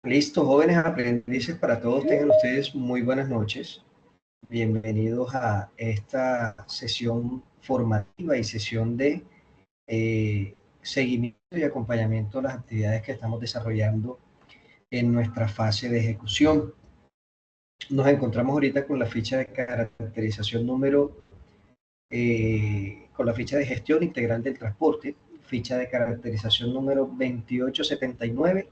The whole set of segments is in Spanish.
Listo, jóvenes aprendices, para todos tengan ustedes muy buenas noches. Bienvenidos a esta sesión formativa y sesión de seguimiento y acompañamiento de las actividades que estamos desarrollando en nuestra fase de ejecución. Nos encontramos ahorita con la ficha de caracterización con la ficha de gestión integral del transporte, ficha de caracterización número 2879.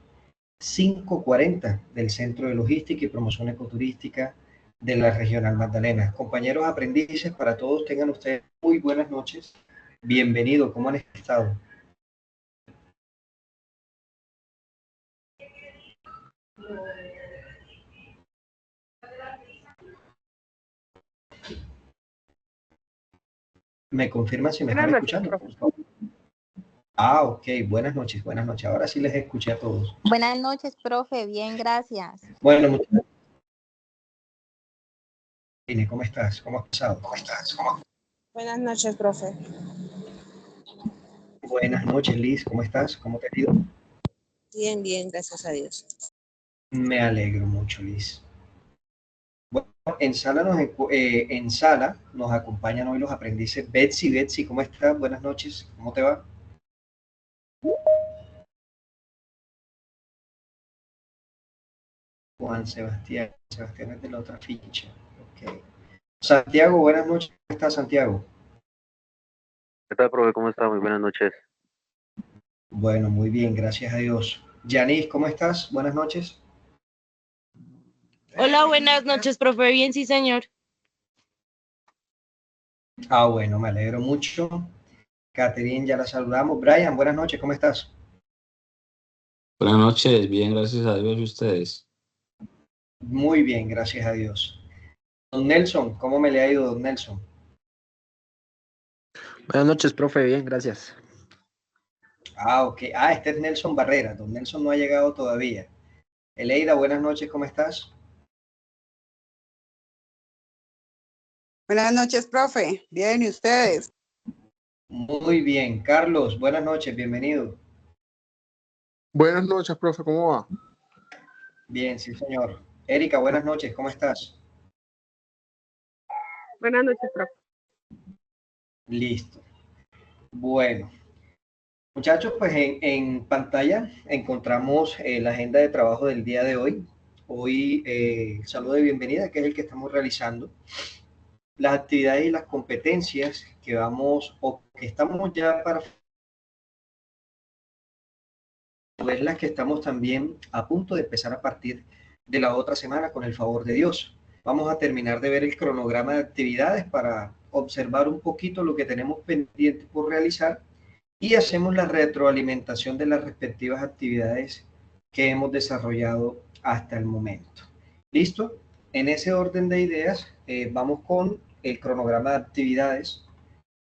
540 del Centro de Logística y Promoción Ecoturística de la Regional Magdalena. Compañeros aprendices, para todos tengan ustedes muy buenas noches. Bienvenidos, ¿cómo han estado? ¿Me confirman si me están escuchando? Por favor. Ok, buenas noches, buenas noches. Ahora sí les escuché a todos. Buenas noches, profe. Bien, gracias. Bueno, muchas gracias. ¿Cómo estás? ¿Cómo has pasado? Buenas noches, profe. Buenas noches, Liz. ¿Cómo estás? ¿Cómo te ha ido? Bien, bien, gracias a Dios. Me alegro mucho, Liz. Bueno, en sala nos acompañan hoy los aprendices Betsy. Betsy, ¿cómo estás? Buenas noches. ¿Cómo te va? Juan Sebastián. Sebastián es de la otra ficha. Okay. Santiago, buenas noches. ¿Cómo estás, Santiago? ¿Qué tal, profe? ¿Cómo está? Muy buenas noches. Bueno, muy bien, gracias a Dios. Yanis, ¿cómo estás? Buenas noches. Hola, buenas noches, profe. Bien, sí, señor. Bueno, me alegro mucho. Catherine, ya la saludamos. Brian, buenas noches, ¿cómo estás? Buenas noches, bien, gracias a Dios y ustedes. Muy bien, gracias a Dios. Don Nelson, ¿cómo me le ha ido, don Nelson? Buenas noches, profe, bien, gracias. Ok. Este es Nelson Barrera. Don Nelson no ha llegado todavía. Eleida, buenas noches, ¿cómo estás? Buenas noches, profe. Bien, ¿y ustedes? Muy bien. Carlos, buenas noches, bienvenido. Buenas noches, profe, ¿cómo va? Bien, sí, señor. Erika, buenas noches, ¿cómo estás? Buenas noches, profe. Listo. Bueno, muchachos, pues en pantalla encontramos la agenda de trabajo del día de hoy. Hoy, el saludo de bienvenida, que es el que estamos realizando. Las actividades y las competencias que vamos o que estamos ya para ver, las que estamos también a punto de empezar a partir de la otra semana, con el favor de Dios. Vamos a terminar de ver el cronograma de actividades para observar un poquito lo que tenemos pendiente por realizar y hacemos la retroalimentación de las respectivas actividades que hemos desarrollado hasta el momento. ¿Listo? En ese orden de ideas, vamos con el cronograma de actividades.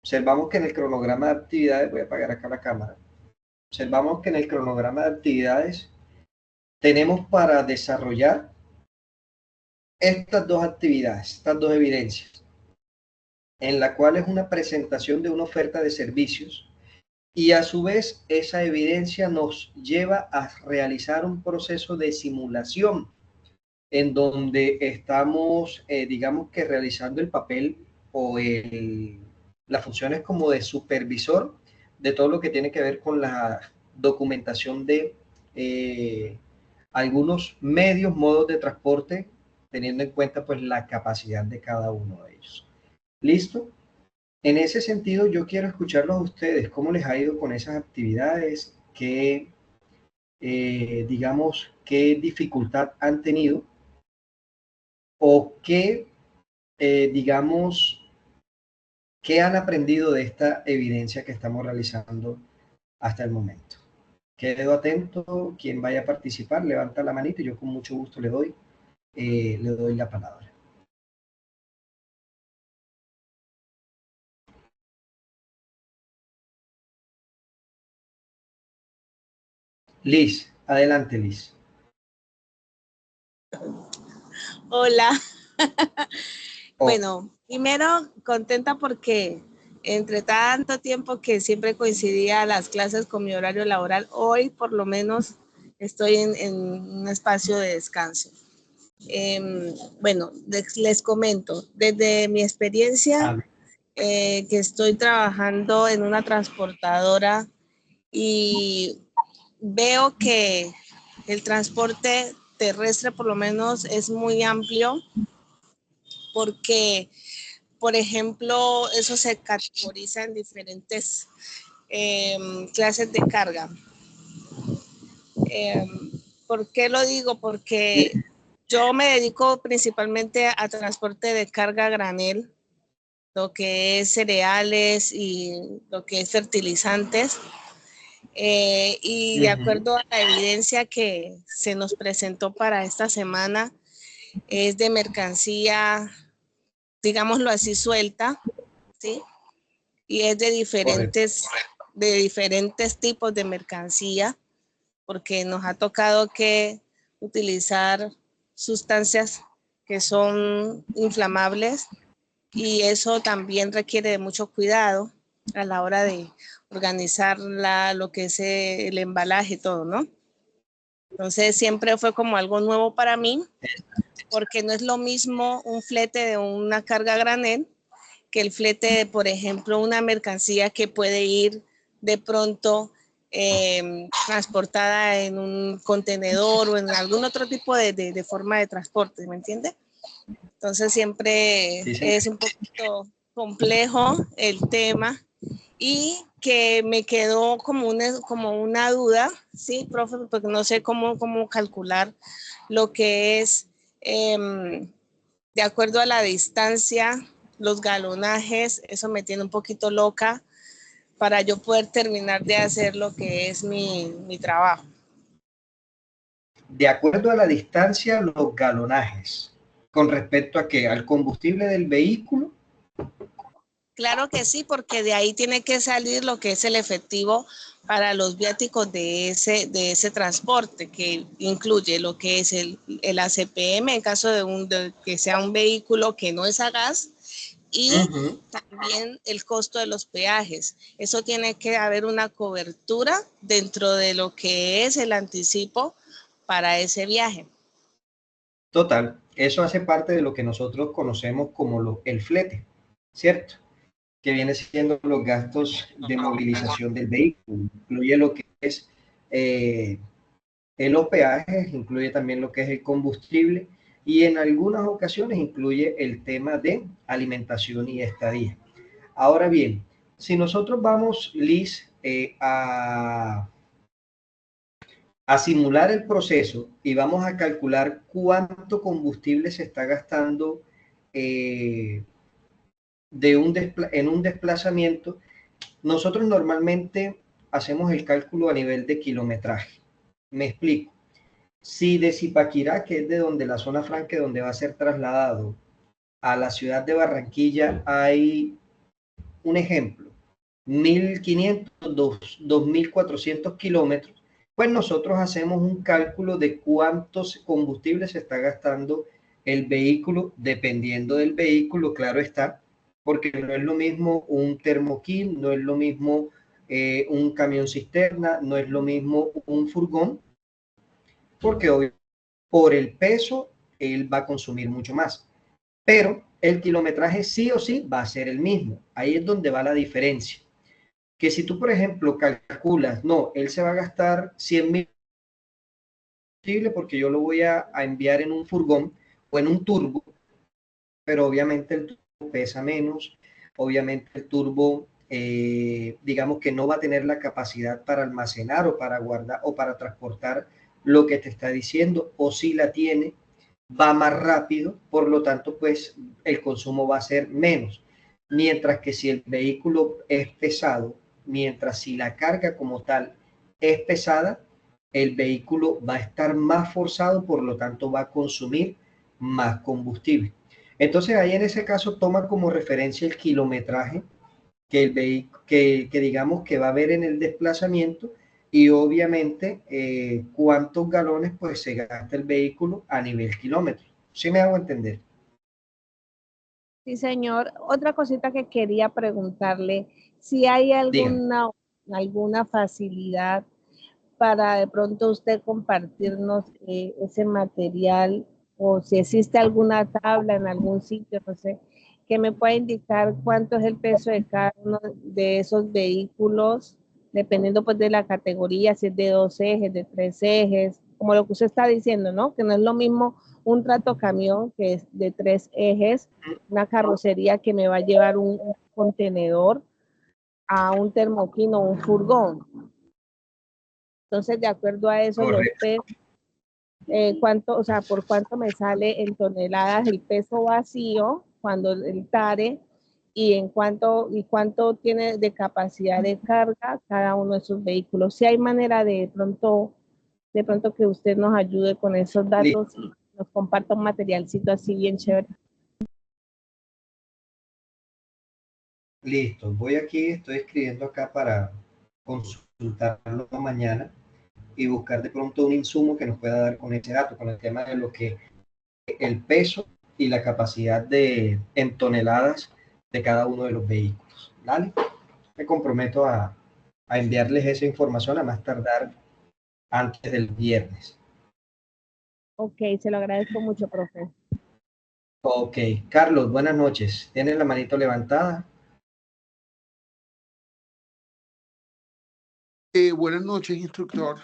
Observamos que en el cronograma de actividades, voy a apagar acá la cámara, observamos que en el cronograma de actividades tenemos para desarrollar estas dos actividades, estas dos evidencias, en la cual es una presentación de una oferta de servicios y a su vez esa evidencia nos lleva a realizar un proceso de simulación en donde estamos, digamos que realizando el papel o las funciones como de supervisor de todo lo que tiene que ver con la documentación de algunos medios, modos de transporte, teniendo en cuenta pues la capacidad de cada uno de ellos. ¿Listo? En ese sentido, yo quiero escucharlos a ustedes, cómo les ha ido con esas actividades, qué, digamos, qué dificultad han tenido o qué, digamos, qué han aprendido de esta evidencia que estamos realizando hasta el momento. Quedo atento, quien vaya a participar, levanta la manita y yo con mucho gusto le doy la palabra. Liz, adelante, Liz. Hola. Bueno, primero contenta porque entre tanto tiempo que siempre coincidía las clases con mi horario laboral, hoy por lo menos estoy en un espacio de descanso. Bueno, les comento, desde mi experiencia, que estoy trabajando en una transportadora y veo que el transporte terrestre por lo menos es muy amplio porque, por ejemplo, eso se categoriza en diferentes clases de carga. ¿Por qué lo digo? Porque yo me dedico principalmente a transporte de carga a granel, lo que es cereales y lo que es fertilizantes. Y de acuerdo a la evidencia que se nos presentó para esta semana, es de mercancía, digámoslo así, suelta, ¿sí? Y es de diferentes tipos de mercancía, porque nos ha tocado que utilizar sustancias que son inflamables y eso también requiere de mucho cuidado a la hora de organizar lo que es el embalaje y todo, ¿no? Entonces siempre fue como algo nuevo para mí, porque no es lo mismo un flete de una carga a granel que el flete de, por ejemplo, una mercancía que puede ir de pronto transportada en un contenedor o en algún otro tipo de forma de transporte, ¿me entiende? Entonces siempre es un poquito complejo el tema y que me quedó como una duda, ¿sí, profe? Porque no sé cómo calcular lo que es, de acuerdo a la distancia, los galonajes, eso me tiene un poquito loca para yo poder terminar de hacer lo que es mi trabajo. De acuerdo a la distancia, los galonajes, con respecto a qué, al combustible del vehículo. Claro que sí, porque de ahí tiene que salir lo que es el efectivo para los viáticos de ese transporte, que incluye lo que es el ACPM en caso de que sea un vehículo que no es a gas, y también el costo de los peajes. Eso tiene que haber una cobertura dentro de lo que es el anticipo para ese viaje. Total, eso hace parte de lo que nosotros conocemos como el flete, ¿cierto? Que viene siendo los gastos de movilización del vehículo. Incluye lo que es los peajes, incluye también lo que es el combustible y en algunas ocasiones incluye el tema de alimentación y estadía. Ahora bien, si nosotros vamos, Liz, a simular el proceso y vamos a calcular cuánto combustible se está gastando en un desplazamiento, nosotros normalmente hacemos el cálculo a nivel de kilometraje. Me explico. Si de Zipaquirá, que es de donde la zona franca donde va a ser trasladado a la ciudad de Barranquilla, hay un ejemplo, 1.500, 2.400 kilómetros, pues nosotros hacemos un cálculo de cuántos combustibles se está gastando el vehículo, dependiendo del vehículo, claro está, porque no es lo mismo un termoquil, no es lo mismo un camión cisterna, no es lo mismo un furgón, porque obviamente por el peso él va a consumir mucho más, pero el kilometraje sí o sí va a ser el mismo. Ahí es donde va la diferencia. Que si tú, por ejemplo, calculas, no, él se va a gastar 100.000 porque yo lo voy a enviar en un furgón o en un turbo, pero obviamente el turbo pesa menos, obviamente el turbo, digamos que no va a tener la capacidad para almacenar o para guardar o para transportar lo que te está diciendo, o si la tiene, va más rápido, por lo tanto, pues el consumo va a ser menos. Mientras que si el vehículo es pesado, mientras si la carga como tal es pesada, el vehículo va a estar más forzado, por lo tanto va a consumir más combustible. Entonces ahí en ese caso toma como referencia el kilometraje que el vehículo, que digamos que va a haber en el desplazamiento y obviamente cuántos galones pues se gasta el vehículo a nivel kilómetro. ¿Sí me hago entender? Sí, señor. Otra cosita que quería preguntarle, si hay Dígame. alguna facilidad para de pronto usted compartirnos ese material o si existe alguna tabla en algún sitio, no sé, que me pueda indicar cuánto es el peso de cada uno de esos vehículos, dependiendo pues de la categoría, si es de 2 ejes, de 3 ejes, como lo que usted está diciendo, ¿no? Que no es lo mismo un tractocamión que es de 3 ejes, una carrocería que me va a llevar un contenedor a un termoquino o un furgón. Entonces, de acuerdo a eso, los pesos, cuánto, o sea, por cuánto me sale en toneladas el peso vacío cuando el tare y cuánto tiene de capacidad de carga cada uno de esos vehículos. Si hay manera de pronto que usted nos ayude con esos datos y nos comparta un materialcito así bien chévere. Listo, voy aquí, estoy escribiendo acá para consultarlo mañana y buscar de pronto un insumo que nos pueda dar con ese dato, con el tema de lo que el peso y la capacidad en toneladas de cada uno de los vehículos. ¿Vale? Me comprometo a enviarles esa información a más tardar antes del viernes. Ok, se lo agradezco mucho, profe. Ok, Carlos, buenas noches. ¿Tienes la manito levantada? Buenas noches, instructor.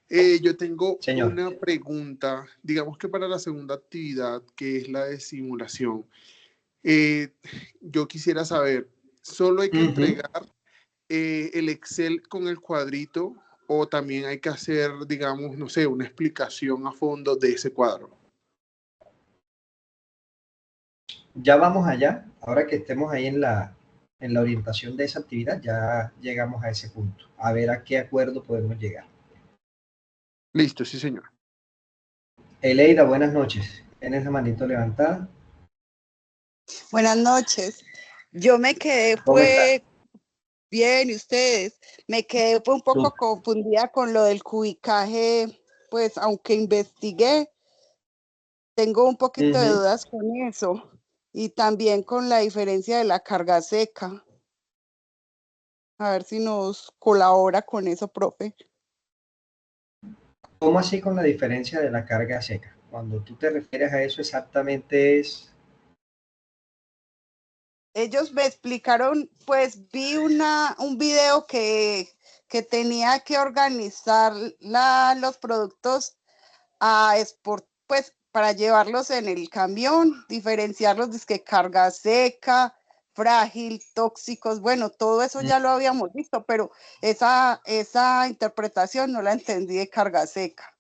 Yo tengo Señor. una pregunta, digamos que para la segunda actividad, que es la de simulación. Yo quisiera saber, ¿solo hay que entregar el Excel con el cuadrito o también hay que hacer, digamos, no sé, una explicación a fondo de ese cuadro? Ya vamos allá. Ahora que estemos ahí en la orientación de esa actividad, ya llegamos a ese punto. A ver a qué acuerdo podemos llegar. Listo, sí, señor. Eleida, buenas noches. ¿Tienes la manito levantada? Buenas noches. Yo me quedé, fue bien, ¿y ustedes? Me quedé fue un poco confundida con lo del cubicaje, pues aunque investigué, tengo un poquito de dudas con eso y también con la diferencia de la carga seca. A ver si nos colabora con eso, profe. ¿Cómo así con la diferencia de la carga seca? Cuando tú te refieres a eso exactamente es... Ellos me explicaron, pues vi un video que tenía que organizar los productos a export, pues para llevarlos en el camión, diferenciarlos de carga seca, frágil, tóxicos, bueno, todo eso ya lo habíamos visto, pero esa interpretación no la entendí de carga seca.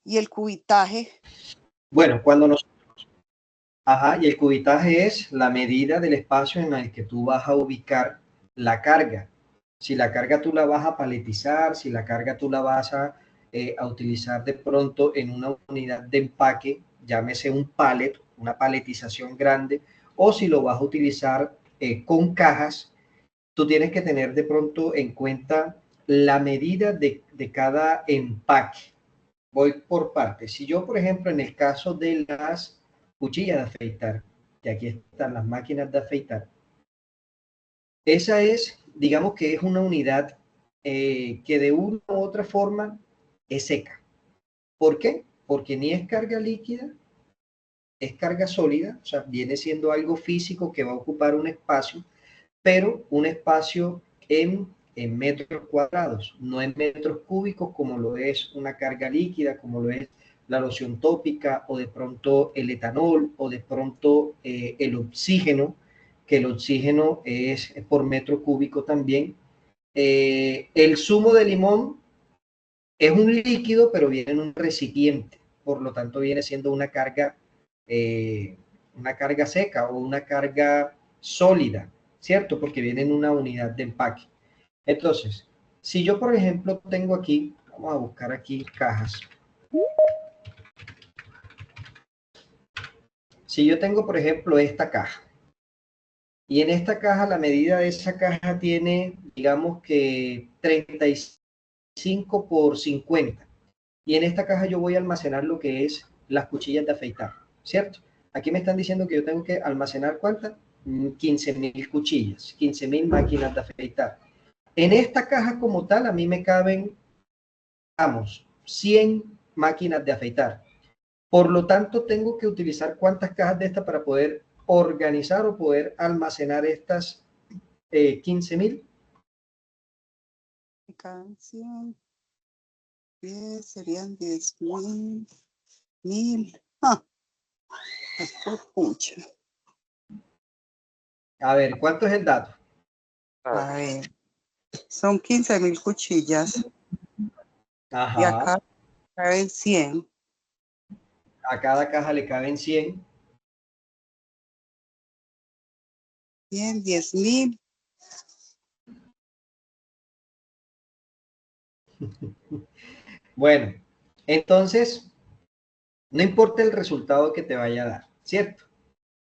¿Y el cubitaje? Bueno, cuando nosotros... Ajá, y el cubitaje es la medida del espacio en el que tú vas a ubicar la carga. Si la carga tú la vas a paletizar, si la carga tú la vas a utilizar de pronto en una unidad de empaque, llámese un pallet, una paletización grande, o si lo vas a utilizar con cajas, tú tienes que tener de pronto en cuenta la medida de cada empaque. Voy por partes. Si yo, por ejemplo, en el caso de las cuchillas de afeitar, que aquí están las máquinas de afeitar, esa es, digamos que es una unidad que de una u otra forma es seca. ¿Por qué? Porque ni es carga líquida, es carga sólida, o sea, viene siendo algo físico que va a ocupar un espacio, pero un espacio en metros cuadrados, no en metros cúbicos como lo es una carga líquida, como lo es la loción tópica o de pronto el etanol o de pronto el oxígeno, que el oxígeno es por metro cúbico también. El zumo de limón es un líquido, pero viene en un recipiente, por lo tanto viene siendo una carga seca o una carga sólida, ¿cierto? Porque viene en una unidad de empaque. Entonces, si yo, por ejemplo, tengo aquí, vamos a buscar aquí cajas. Si yo tengo, por ejemplo, esta caja, y en esta caja, la medida de esa caja tiene, digamos que 35 por 50. Y en esta caja yo voy a almacenar lo que es las cuchillas de afeitar, ¿cierto? Aquí me están diciendo que yo tengo que almacenar ¿cuántas? 15.000 cuchillas, 15.000 máquinas de afeitar. En esta caja como tal, a mí me caben necesitamos 100 máquinas de afeitar. Por lo tanto, tengo que utilizar cuántas cajas de estas para poder organizar o poder almacenar estas 15.000. Cada 100, 10 serían 10.000. 1.000. Pucha. A ver, ¿cuánto es el dato? A ver, son 15.000 cuchillas. Ajá. Y acá caben 100. A cada caja le caben 100. 100, 10.000. Bueno, entonces, no importa el resultado que te vaya a dar, ¿cierto?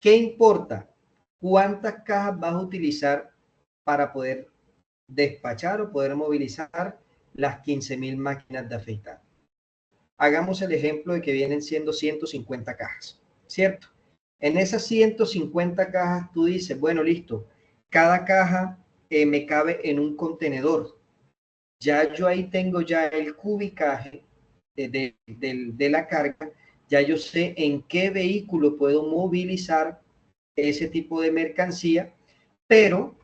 ¿Qué importa? ¿Cuántas cajas vas a utilizar para poder despachar o poder movilizar las 15.000 máquinas de afeitar? Hagamos el ejemplo de que vienen siendo 150 cajas, ¿cierto? En esas 150 cajas tú dices, bueno, listo, cada caja me cabe en un contenedor. Ya yo ahí tengo ya el cubicaje de la carga, ya yo sé en qué vehículo puedo movilizar ese tipo de mercancía, pero,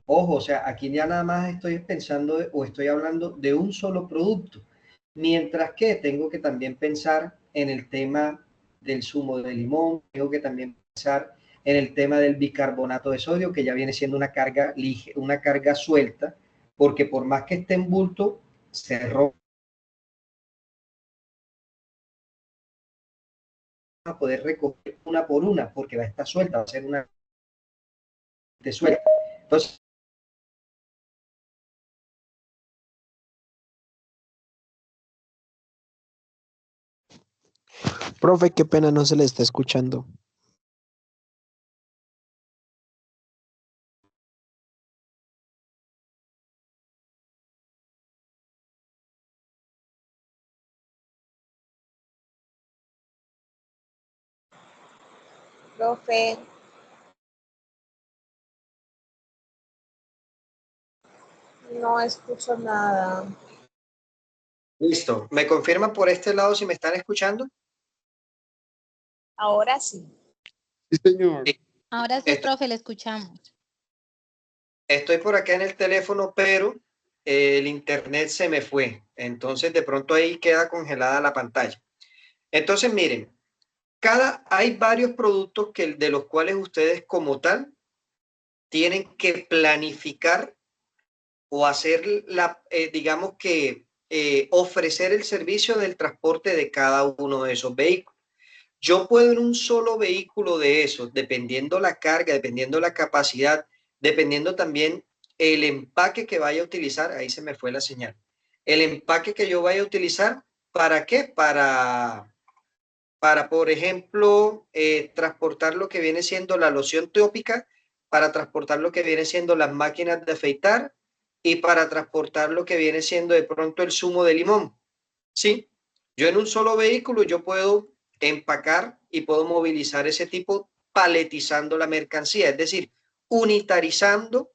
ojo, o sea, aquí ya nada más estoy pensando o estoy hablando de un solo producto, mientras que tengo que también pensar en el tema del zumo de limón, tengo que también pensar en el tema del bicarbonato de sodio, que ya viene siendo una carga suelta, porque por más que esté en bulto, se rompe a poder recoger una por una, porque va a estar suelta, va a ser una de suelta. Entonces, Profe, qué pena, no se le está escuchando. Profe, no escucho nada. listo. ¿Me confirman por este lado si me están escuchando? Ahora sí. Sí, señor. Ahora sí, profe, le escuchamos. Estoy por acá en el teléfono, pero el internet se me fue. Entonces, de pronto ahí queda congelada la pantalla. Entonces, miren, hay varios productos de los cuales ustedes como tal tienen que planificar o hacer digamos que ofrecer el servicio del transporte de cada uno de esos vehículos. Yo puedo en un solo vehículo de esos, dependiendo la carga, dependiendo la capacidad, dependiendo también el empaque que vaya a utilizar, ahí se me fue la señal, el empaque que yo vaya a utilizar, ¿para qué? Para por ejemplo, transportar lo que viene siendo la loción tópica, para transportar lo que viene siendo las máquinas de afeitar y para transportar lo que viene siendo de pronto el zumo de limón. ¿Sí? Yo en un solo vehículo yo puedo empacar y puedo movilizar ese tipo paletizando la mercancía, es decir, unitarizando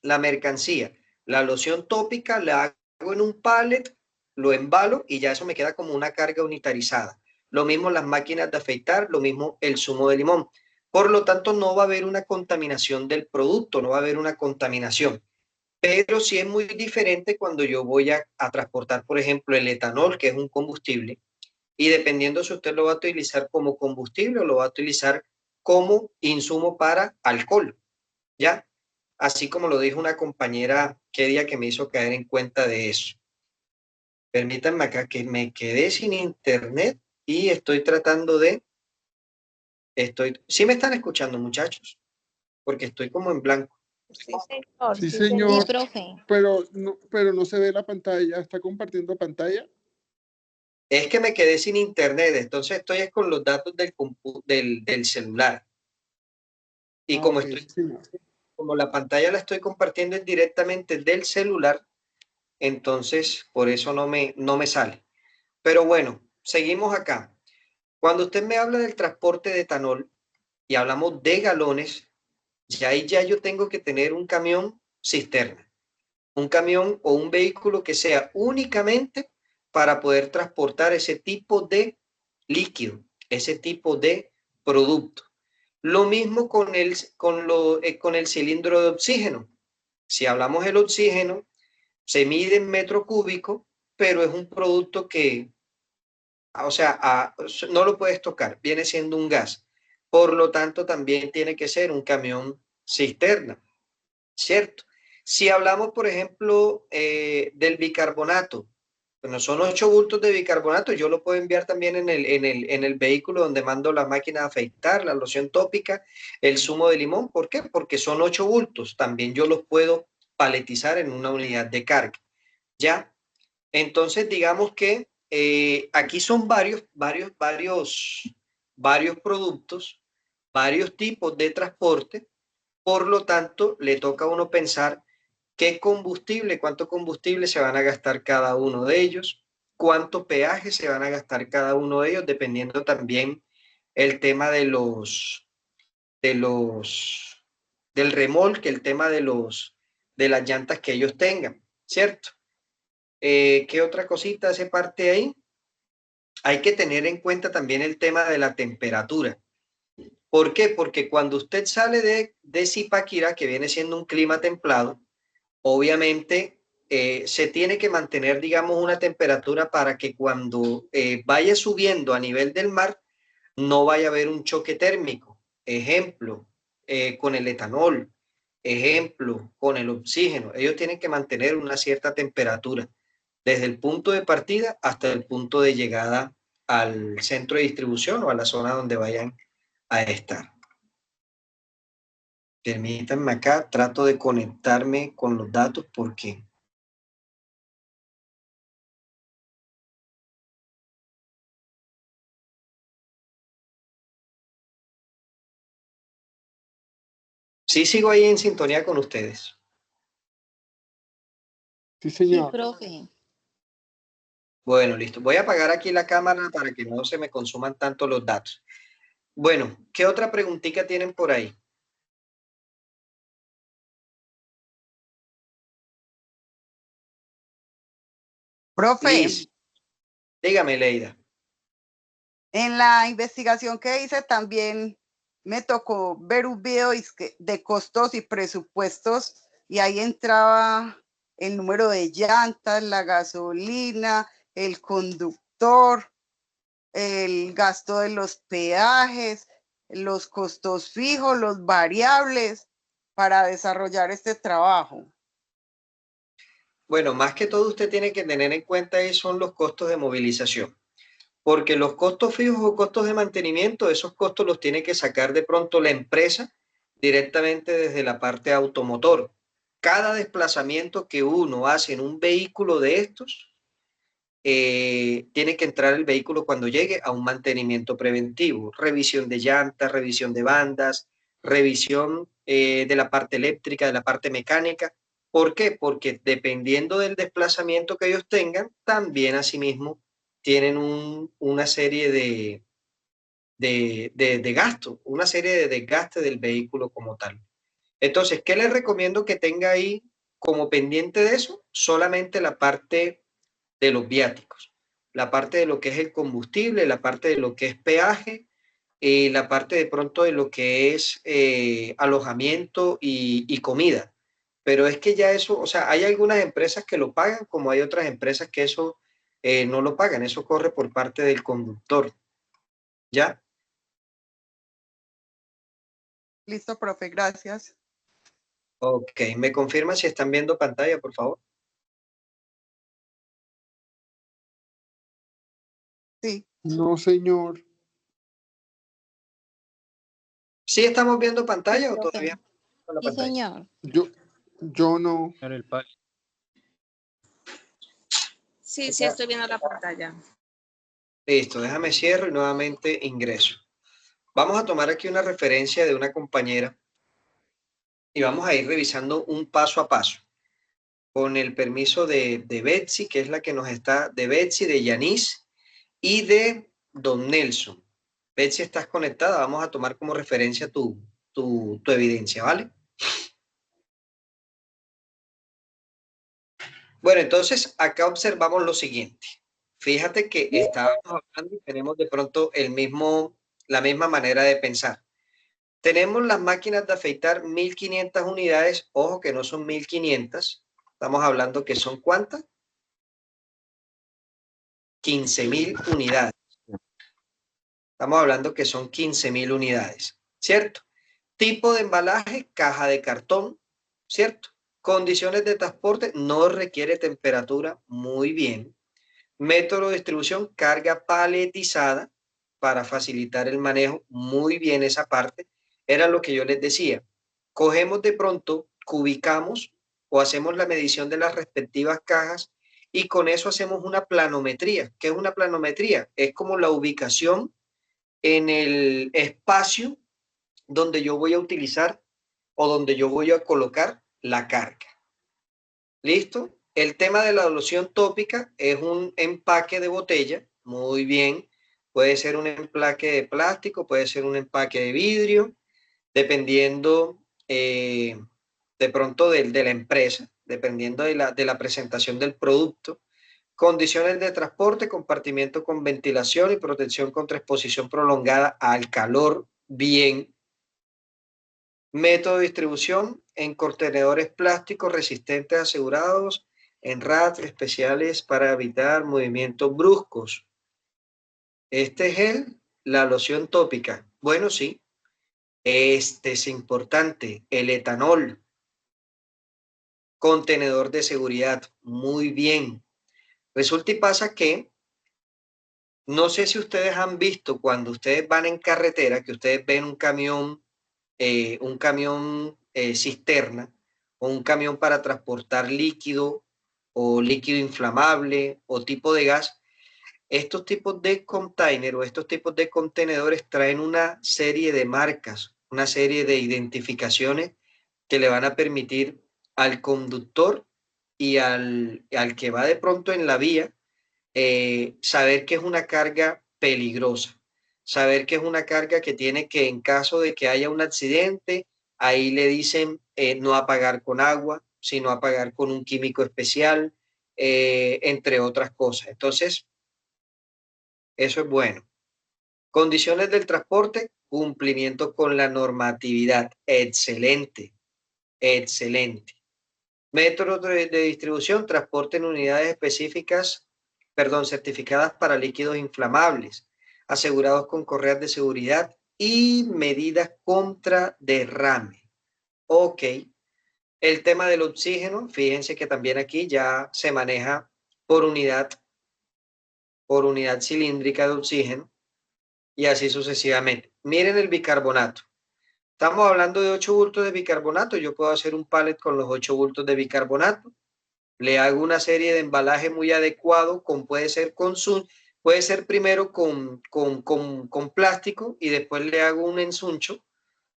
la mercancía. La loción tópica la hago en un pallet, lo embalo y ya eso me queda como una carga unitarizada. Lo mismo las máquinas de afeitar, lo mismo el zumo de limón. Por lo tanto, no va a haber una contaminación del producto, no va a haber una contaminación. Pero sí es muy diferente cuando yo voy a transportar, por ejemplo, el etanol, que es un combustible, y dependiendo si usted lo va a utilizar como combustible o lo va a utilizar como insumo para alcohol, ¿ya? Así como lo dijo una compañera que día que me hizo caer en cuenta de eso. Permítanme acá que me quedé sin internet y estoy tratando ¿sí me están escuchando, muchachos? Porque estoy como en blanco. Sí, señor. Sí, Sí, señor. profe. Pero no se ve la pantalla. ¿Está compartiendo pantalla? Es que me quedé sin internet, entonces estoy con los datos del celular. Y como Ok, sí, señor. como la pantalla la estoy compartiendo directamente del celular, entonces por eso no me sale. Pero bueno, seguimos acá. Cuando usted me habla del transporte de etanol y hablamos de galones, ya ahí ya yo tengo que tener un camión cisterna. Un camión o un vehículo que sea únicamente para poder transportar ese tipo de líquido, ese tipo de producto. Lo mismo con el cilindro de oxígeno. Si hablamos del oxígeno, se mide en metro cúbico, pero es un producto que, o sea, no lo puedes tocar, viene siendo un gas. Por lo tanto, también tiene que ser un camión cisterna, ¿cierto? Si hablamos, por ejemplo, del bicarbonato, bueno, son 8 bultos de bicarbonato, yo lo puedo enviar también en el vehículo donde mando la máquina de afeitar, la loción tópica, el zumo de limón. ¿Por qué? Porque son 8 bultos, también yo los puedo paletizar en una unidad de carga, ¿ya? Entonces, digamos que aquí son varios productos, varios tipos de transporte. Por lo tanto, le toca a uno pensar qué combustible, cuánto combustible se van a gastar cada uno de ellos, cuánto peaje se van a gastar cada uno de ellos, dependiendo también el tema del remolque, el tema de las llantas que ellos tengan, ¿cierto? ¿Qué otra cosita hace parte ahí? Hay que tener en cuenta también el tema de la temperatura. ¿Por qué? Porque cuando usted sale de Zipaquirá, que viene siendo un clima templado, obviamente se tiene que mantener, digamos, una temperatura para que cuando vaya subiendo a nivel del mar, no vaya a haber un choque térmico. Ejemplo, con el etanol, ejemplo, con el oxígeno. Ellos tienen que mantener una cierta temperatura desde el punto de partida hasta el punto de llegada al centro de distribución o a la zona donde vayan a estar. Permítanme acá, trato de conectarme con los datos porque sí sigo ahí en sintonía con ustedes. Sí, Sí, señor. profe. Bueno, listo. Voy a apagar aquí la cámara para que no se me consuman tanto los datos. Bueno, ¿qué otra preguntita tienen por ahí? Profe, Liz, dígame, Leida. en la investigación que hice también me tocó ver un video de costos y presupuestos y ahí entraba el número de llantas, la gasolina, el conductor, el gasto de los peajes, los costos fijos, los variables para desarrollar este trabajo. Bueno, más que todo usted tiene que tener en cuenta ahí son los costos de movilización, porque los costos fijos o costos de mantenimiento, esos costos los tiene que sacar de pronto la empresa directamente desde la parte automotor. Cada desplazamiento que uno hace en un vehículo de estos, tiene que entrar el vehículo cuando llegue a un mantenimiento preventivo, revisión de llantas, revisión de bandas, revisión de la parte eléctrica, de la parte mecánica. ¿Por qué? Porque dependiendo del desplazamiento que ellos tengan, también asimismo tienen una serie de gastos, una serie de desgaste del vehículo como tal. Entonces, ¿qué les recomiendo que tenga ahí como pendiente de eso? Solamente la parte de los viáticos, la parte de lo que es el combustible, la parte de lo que es peaje, la parte de pronto de lo que es alojamiento y comida. Pero es que ya eso, o sea, hay algunas empresas que lo pagan, como hay otras empresas que eso no lo pagan, eso corre por parte del conductor. ¿Ya? Listo, profe, gracias. Ok, ¿me confirma si están viendo pantalla, por favor? Sí. No, señor. ¿Sí estamos viendo Sí, pantalla o profe. todavía no con la Sí, pantalla? señor. Yo no. Sí, sí, estoy viendo la pantalla. Listo, déjame cierro y nuevamente ingreso. Vamos a tomar aquí una referencia de una compañera y vamos a ir revisando un paso a paso. Con el permiso de Betsy, que es la que nos está, de Betsy, de Yanis y de Don Nelson. Betsy, estás conectada, vamos a tomar como referencia tu evidencia, ¿vale? Bueno, entonces acá observamos lo siguiente. Fíjate que estábamos hablando y tenemos de pronto la misma manera de pensar. Tenemos las máquinas de afeitar 1500 unidades. Ojo que no son 1500. Estamos hablando que son ¿cuántas? 15.000 unidades. Estamos hablando que son 15.000 unidades, ¿cierto? Tipo de embalaje, caja de cartón, ¿cierto? Condiciones de transporte, no requiere temperatura, muy bien. Método de distribución, carga paletizada para facilitar el manejo, muy bien esa parte. Era lo que yo les decía. Cogemos de pronto, cubicamos o hacemos la medición de las respectivas cajas y con eso hacemos una planometría. ¿Qué es una planometría? Es como la ubicación en el espacio donde yo voy a utilizar o donde yo voy a colocar la carga. ¿Listo? El tema de la loción tópica es un empaque de botella, muy bien. Puede ser un empaque de plástico, puede ser un empaque de vidrio, dependiendo de pronto de la empresa, dependiendo de la presentación del producto. Condiciones de transporte, compartimiento con ventilación y protección contra exposición prolongada al calor, bien. Método de distribución en contenedores plásticos resistentes asegurados en RAT especiales para evitar movimientos bruscos. Este es la loción tópica. Bueno, sí. Este es importante. El etanol. Contenedor de seguridad. Muy bien. Resulta y pasa que no sé si ustedes han visto cuando ustedes van en carretera, que ustedes ven un camión cisterna o un camión para transportar líquido o líquido inflamable o tipo de gas. Estos tipos de container o estos tipos de contenedores traen una serie de marcas, una serie de identificaciones que le van a permitir al conductor y al que va de pronto en la vía saber que es una carga peligrosa, saber que es una carga que tiene que, en caso de que haya un accidente, ahí le dicen no apagar con agua, sino apagar con un químico especial, entre otras cosas. Entonces, eso es bueno. Condiciones del transporte, cumplimiento con la normatividad. Excelente, excelente. Métodos de distribución, transporte en unidades específicas, certificadas para líquidos inflamables, asegurados con correas de seguridad y medidas contra derrame. Ok. El tema del oxígeno, fíjense que también aquí ya se maneja por unidad cilíndrica de oxígeno y así sucesivamente. Miren el bicarbonato. Estamos hablando de 8 bultos de bicarbonato. Yo puedo hacer un pallet con los 8 bultos de bicarbonato. Le hago una serie de embalaje muy adecuado, puede ser primero con plástico y después le hago un ensuncho,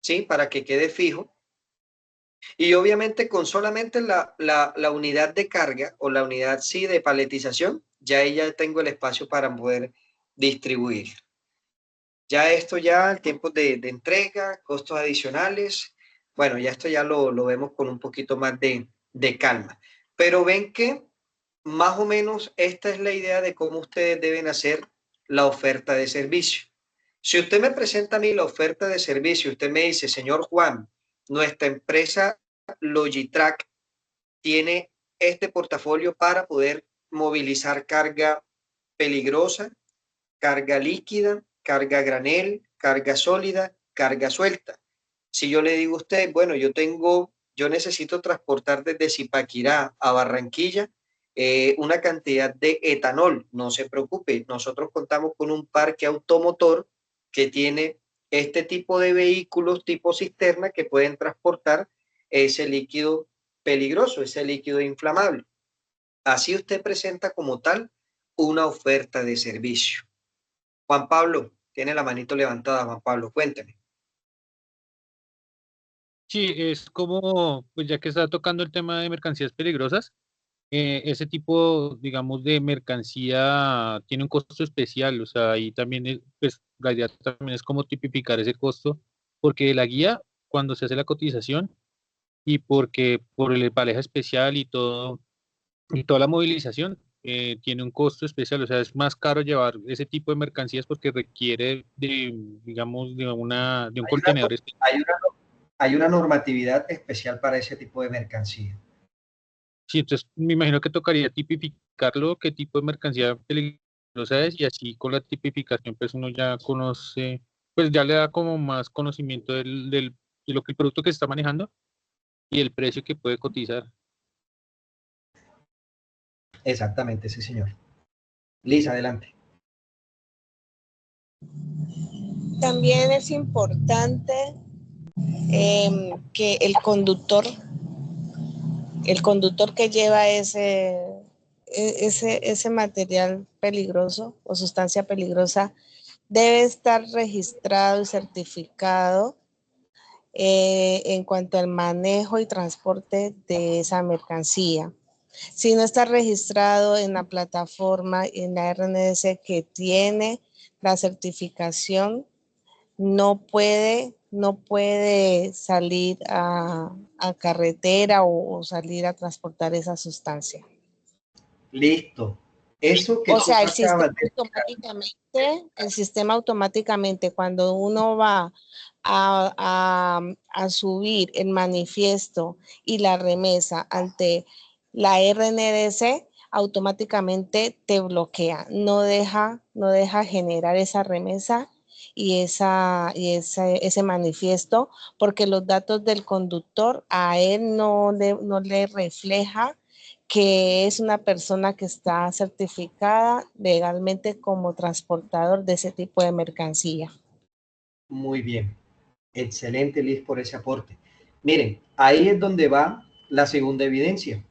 ¿sí? Para que quede fijo. Y obviamente con solamente la unidad de carga o la unidad, sí, de paletización, ya ahí ya tengo el espacio para poder distribuir. Ya esto ya, el tiempo de entrega, costos adicionales, bueno, ya esto ya lo vemos con un poquito más de calma. Pero ven que más o menos esta es la idea de cómo ustedes deben hacer la oferta de servicio. Si usted me presenta a mí la oferta de servicio, usted me dice, señor Juan, nuestra empresa Logitrack tiene este portafolio para poder movilizar carga peligrosa, carga líquida, carga granel, carga sólida, carga suelta. Si yo le digo a usted, bueno, yo necesito transportar desde Zipaquirá a Barranquilla una cantidad de etanol, no se preocupe, nosotros contamos con un parque automotor que tiene este tipo de vehículos tipo cisterna que pueden transportar ese líquido peligroso, ese líquido inflamable. Así usted presenta como tal una oferta de servicio. Juan Pablo, tiene la manito levantada. Juan Pablo, cuénteme. Sí, es como, pues ya que está tocando el tema de mercancías peligrosas, ese tipo, digamos, de mercancía tiene un costo especial, o sea, ahí también pues la idea también es como tipificar ese costo, porque la guía, cuando se hace la cotización y porque por el embalaje especial y todo, y toda la movilización tiene un costo especial, o sea, es más caro llevar ese tipo de mercancías porque requiere de, digamos, de un Hay contenedor una, especial. hay una normatividad especial para ese tipo de mercancía. Sí, entonces me imagino que tocaría tipificarlo, qué tipo de mercancía peligrosa es, y así con la tipificación pues uno ya conoce, pues ya le da como más conocimiento de lo que el producto que se está manejando y el precio que puede cotizar. Exactamente, sí, señor. Liz, adelante. También es importante que el conductor que lleva ese material peligroso o sustancia peligrosa debe estar registrado y certificado en cuanto al manejo y transporte de esa mercancía. Si no está registrado en la plataforma, en la RNS que tiene la certificación, no puede salir a carretera o salir a transportar esa sustancia. Listo. Eso que O tú sea, acabas de... el sistema automáticamente, cuando uno va a subir el manifiesto y la remesa ante la RNDC, automáticamente te bloquea, no deja generar esa remesa y ese manifiesto, porque los datos del conductor a él no le refleja que es una persona que está certificada legalmente como transportador de ese tipo de mercancía. Muy bien. Excelente, Liz, por ese aporte. Miren, ahí es donde va la segunda evidencia.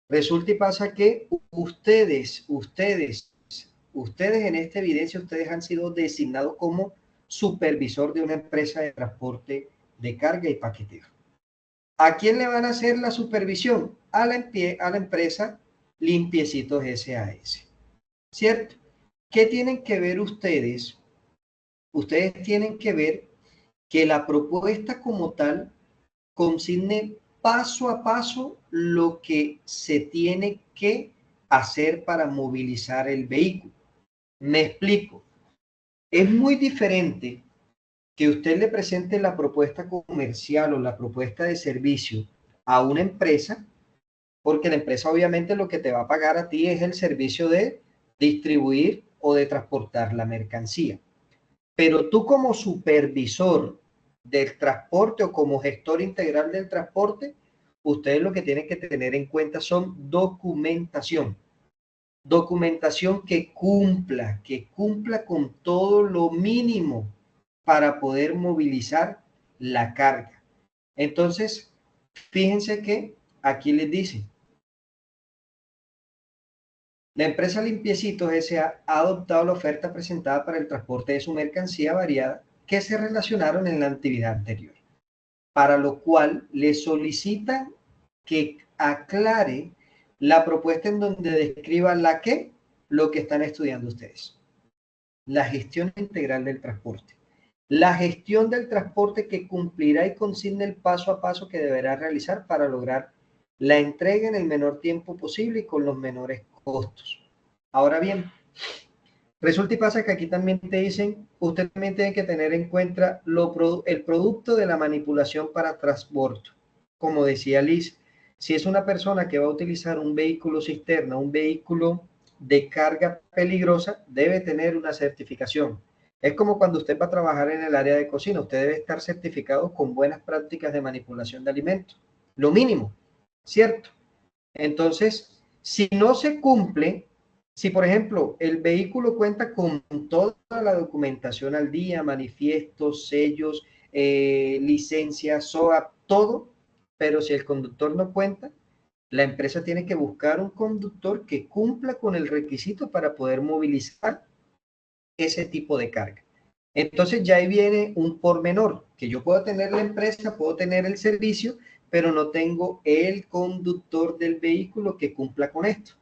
Resulta y pasa que ustedes en esta evidencia, ustedes han sido designados como supervisor de una empresa de transporte de carga y paqueteo. ¿A quién le van a hacer la supervisión? A la empresa Limpiecitos SAS. ¿Cierto? ¿Qué tienen que ver ustedes? Ustedes tienen que ver que la propuesta como tal consigne paso a paso lo que se tiene que hacer para movilizar el vehículo. Me explico. Es muy diferente que usted le presente la propuesta comercial o la propuesta de servicio a una empresa, porque la empresa obviamente lo que te va a pagar a ti es el servicio de distribuir o de transportar la mercancía. Pero tú como supervisor del transporte o como gestor integral del transporte, ustedes lo que tienen que tener en cuenta son documentación. Documentación que cumpla con todo lo mínimo para poder movilizar la carga. Entonces, fíjense que aquí les dice, la empresa Limpiecitos S.A. ha adoptado la oferta presentada para el transporte de su mercancía variada que se relacionaron en la actividad anterior, para lo cual le solicitan que aclare la propuesta en donde describa lo que están estudiando ustedes. La gestión integral del transporte. La gestión del transporte que cumplirá y consigna el paso a paso que deberá realizar para lograr la entrega en el menor tiempo posible y con los menores costos. Ahora bien, resulta y pasa que aquí también te dicen, usted también tiene que tener en cuenta el producto de la manipulación para transporte. Como decía Liz, si es una persona que va a utilizar un vehículo cisterna, un vehículo de carga peligrosa, debe tener una certificación. Es como cuando usted va a trabajar en el área de cocina, usted debe estar certificado con buenas prácticas de manipulación de alimentos. Lo mínimo, ¿cierto? Entonces, si no se cumple, si por ejemplo el vehículo cuenta con toda la documentación al día, manifiestos, sellos, licencias, SOA, todo, pero si el conductor no cuenta, la empresa tiene que buscar un conductor que cumpla con el requisito para poder movilizar ese tipo de carga. Entonces ya ahí viene un pormenor, que yo puedo tener la empresa, puedo tener el servicio, pero no tengo el conductor del vehículo que cumpla con esto.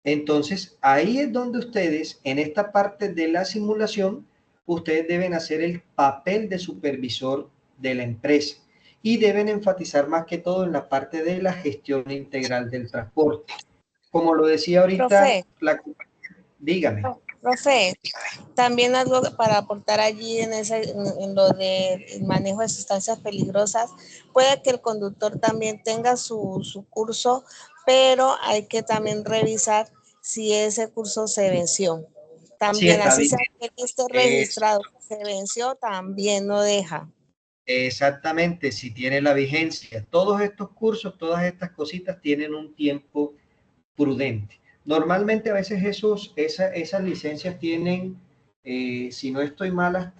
Entonces ahí es donde ustedes, en esta parte de la simulación, ustedes deben hacer el papel de supervisor de la empresa y deben enfatizar más que todo en la parte de la gestión integral del transporte. como lo decía ahorita, Profe. Dígame. Profe, también algo para aportar allí en lo del manejo de sustancias peligrosas, puede que el conductor también tenga su curso, pero hay que también revisar si ese curso se venció. También, está así bien. sea que esté registrado, se venció, también no deja. Exactamente, si tiene la vigencia. Todos estos cursos, todas estas cositas tienen un tiempo prudente. Normalmente a veces esas licencias tienen, si no estoy mal,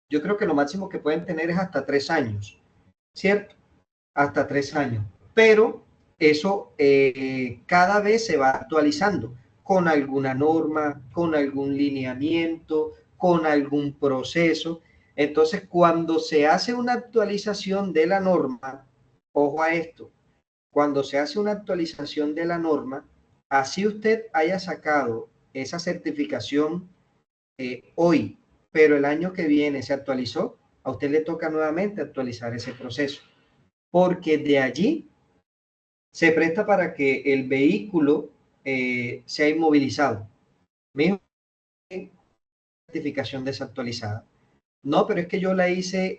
yo creo que lo máximo que pueden tener es hasta 3 años, ¿cierto? Hasta 3 años. Pero eso cada vez se va actualizando con alguna norma, con algún lineamiento, con algún proceso. Entonces, cuando se hace una actualización de la norma, ojo a esto, cuando se hace una actualización de la norma, así usted haya sacado esa certificación hoy, pero el año que viene se actualizó, a usted le toca nuevamente actualizar ese proceso, porque de allí se presta para que el vehículo sea inmovilizado. Mi certificación desactualizada. No, pero es que yo la hice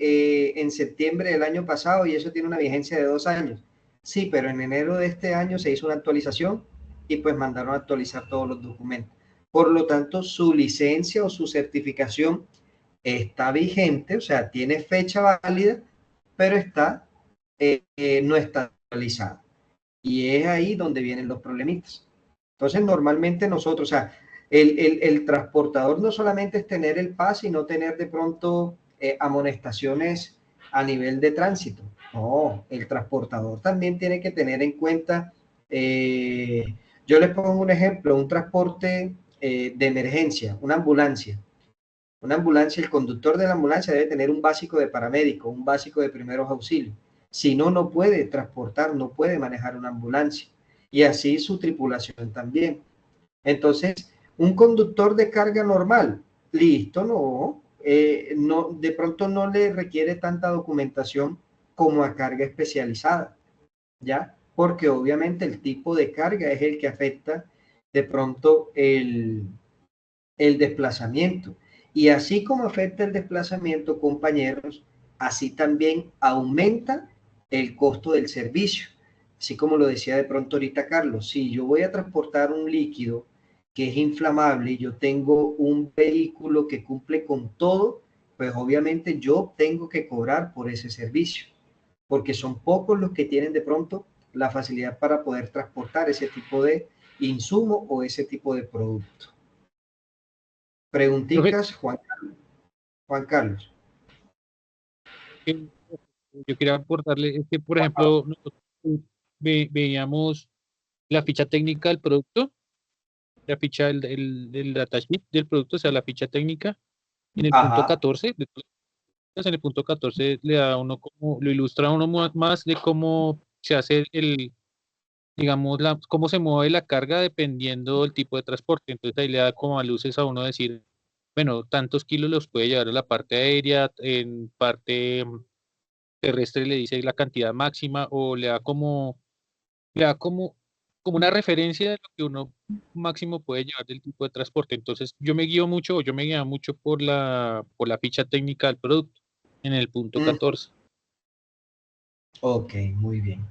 en septiembre del año pasado y eso tiene una vigencia de 2 años. Sí, pero en enero de este año se hizo una actualización y pues mandaron a actualizar todos los documentos. Por lo tanto, su licencia o su certificación está vigente, o sea, tiene fecha válida, pero no está actualizada. Y es ahí donde vienen los problemitas. Entonces, normalmente nosotros, o sea, el transportador no solamente es tener el PAS, sino tener de pronto amonestaciones a nivel de tránsito. No, el transportador también tiene que tener en cuenta, yo les pongo un ejemplo, un transporte de emergencia, una ambulancia. Una ambulancia, el conductor de la ambulancia debe tener un básico de paramédico, un básico de primeros auxilios. Si no, no puede transportar, no puede manejar una ambulancia. Y así su tripulación también. Entonces, un conductor de carga normal, listo, no, de pronto no le requiere tanta documentación como a carga especializada, ¿ya? Porque obviamente el tipo de carga es el que afecta de pronto el desplazamiento. Y así como afecta el desplazamiento, compañeros, así también aumenta el costo del servicio. Así como lo decía de pronto ahorita Carlos, si yo voy a transportar un líquido que es inflamable y yo tengo un vehículo que cumple con todo, pues obviamente yo tengo que cobrar por ese servicio, porque son pocos los que tienen de pronto la facilidad para poder transportar ese tipo de insumo o ese tipo de producto. Preguntitas, Juan Carlos. Yo quería aportarle, es que, por ejemplo, nosotros veíamos la ficha técnica del producto, la ficha del datasheet del producto, o sea, la ficha técnica, en el punto Ajá. 14, en el punto 14 le da a uno como, lo ilustra a uno más de cómo se hace digamos, cómo se mueve la carga dependiendo del tipo de transporte. Entonces ahí le da como a luces a uno decir, bueno, tantos kilos los puede llevar a la parte aérea, en parte terrestre le dice la cantidad máxima, o le da como una referencia de lo que uno máximo puede llevar del tipo de transporte. Entonces yo me guío mucho, o yo me guío mucho por la ficha técnica del producto en el punto 14. Ok, muy bien.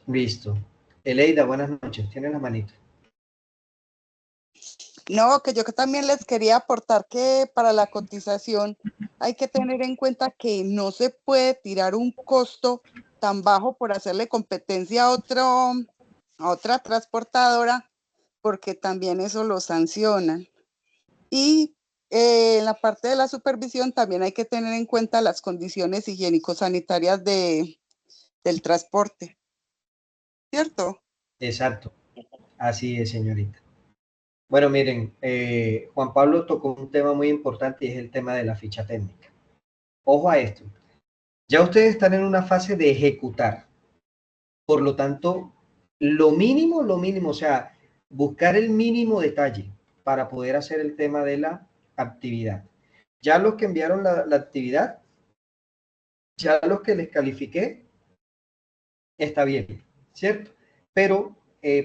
Listo. Eleida, buenas noches. Tiene la manito. No, que yo que también les quería aportar que para la cotización hay que tener en cuenta que no se puede tirar un costo tan bajo por hacerle competencia a otra transportadora, porque también eso lo sancionan. Y en la parte de la supervisión también hay que tener en cuenta las condiciones higiénico-sanitarias del transporte, ¿cierto? Exacto. Así es, señorita. Bueno, miren, Juan Pablo tocó un tema muy importante y es el tema de la ficha técnica. Ojo a esto. Ya ustedes están en una fase de ejecutar. Por lo tanto, lo mínimo, o sea, buscar el mínimo detalle para poder hacer el tema de la actividad. Ya los que enviaron la actividad, ya los que les califiqué, está bien, ¿cierto? Pero